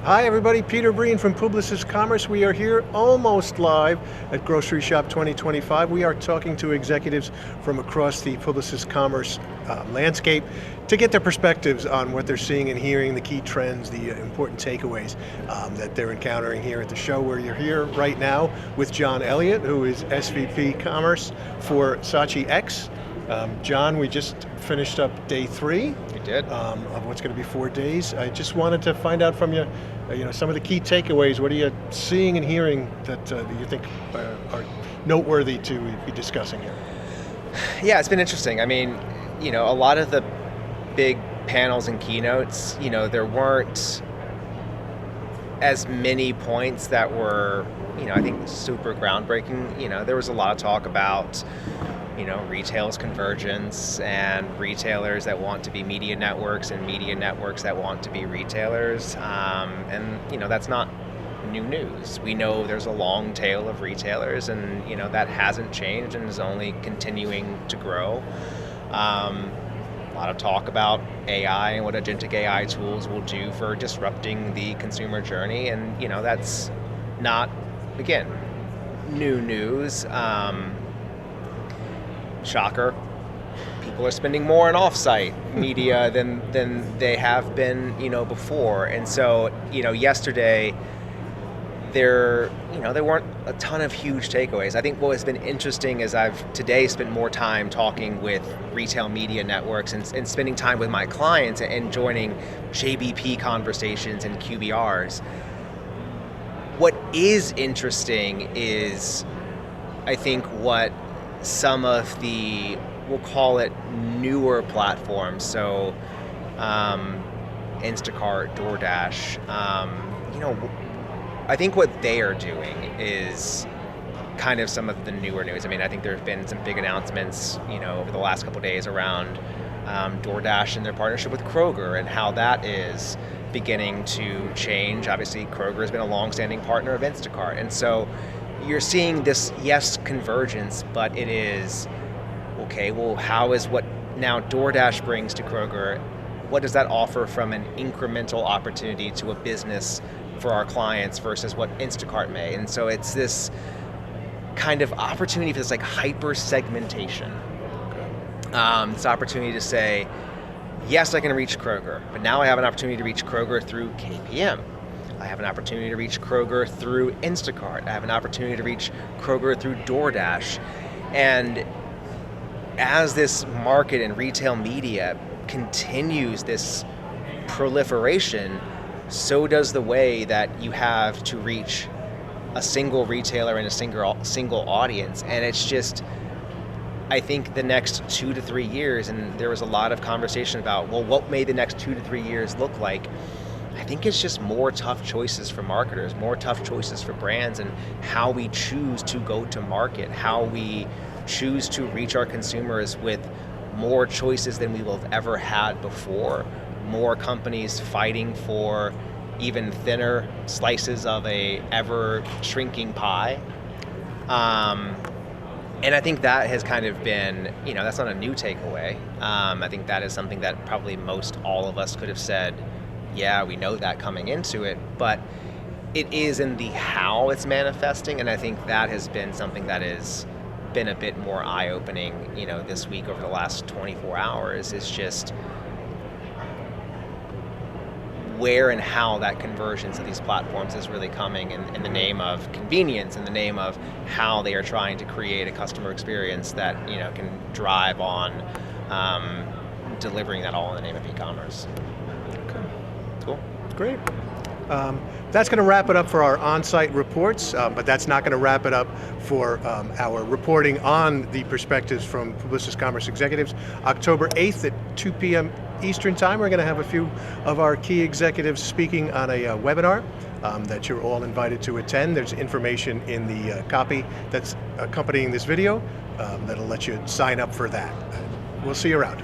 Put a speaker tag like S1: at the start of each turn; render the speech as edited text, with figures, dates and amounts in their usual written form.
S1: Hi everybody, Peter Breen from Publicis Commerce. We are here almost live at Groceryshop 2025. We are talking to executives from across the Publicis Commerce landscape to get their perspectives on what they're seeing and hearing, the key trends, the important takeaways that they're encountering here at the show, where you're here right now with John Elliott, who is SVP Commerce for Saatchi X. John, we just finished up day 3.
S2: We did.
S1: Of what's going to be 4 days. I just wanted to find out from you, some of the key takeaways. What are you seeing and hearing that you think are noteworthy to be discussing here?
S2: Yeah, it's been interesting. I mean, a lot of the big panels and keynotes, there weren't as many points that were, I think super groundbreaking. There was a lot of talk about retail's convergence and retailers that want to be media networks and media networks that want to be retailers. And that's not new news. We know there's a long tail of retailers, and that hasn't changed and is only continuing to grow. A lot of talk about AI and what agentic AI tools will do for disrupting the consumer journey, and that's not, again, new news. Shocker, people are spending more on off-site media than they have been, before. And so, yesterday there weren't a ton of huge takeaways. I think what has been interesting is I've today spent more time talking with retail media networks and spending time with my clients and joining JBP conversations and QBRs. What is interesting is, I think, what some of the, we'll call it newer platforms, so Instacart, DoorDash, I think what they are doing is kind of some of the newer news. I mean, I think there have been some big announcements, over the last couple of days around DoorDash and their partnership with Kroger and how that is beginning to change. Obviously, Kroger has been a long-standing partner of Instacart, and so you're seeing this, yes, convergence, but it is, okay, well, how is what now DoorDash brings to Kroger, what does that offer from an incremental opportunity to a business for our clients versus what Instacart may? And so it's this kind of opportunity for this like hyper segmentation. This opportunity to say, yes, I can reach Kroger, but now I have an opportunity to reach Kroger through KPM. I have an opportunity to reach Kroger through Instacart. I have an opportunity to reach Kroger through DoorDash. And as this market and retail media continues this proliferation, so does the way that you have to reach a single retailer and a single audience. And it's just, I think the next 2 to 3 years, and there was a lot of conversation about, well, what may the next 2 to 3 years look like? I think it's just more tough choices for marketers, more tough choices for brands, and how we choose to go to market, how we choose to reach our consumers with more choices than we will have ever had before, more companies fighting for even thinner slices of a ever shrinking pie. And I think that has kind of been, that's not a new takeaway. I think that is something that probably most all of us could have said, yeah, we know that coming into it, but it is in the how it's manifesting, and I think that has been something that has been a bit more eye-opening, this week over the last 24 hours, is just where and how that convergence of these platforms is really coming in the name of convenience, in the name of how they are trying to create a customer experience that, can drive on delivering that all in the name of e-commerce. Cool.
S1: Great. That's going to wrap it up for our on-site reports, but that's not going to wrap it up for our reporting on the perspectives from Publicis Commerce executives. October 8th at 2 p.m. Eastern Time, we're going to have a few of our key executives speaking on a webinar that you're all invited to attend. There's information in the copy that's accompanying this video that'll let you sign up for that. We'll see you around.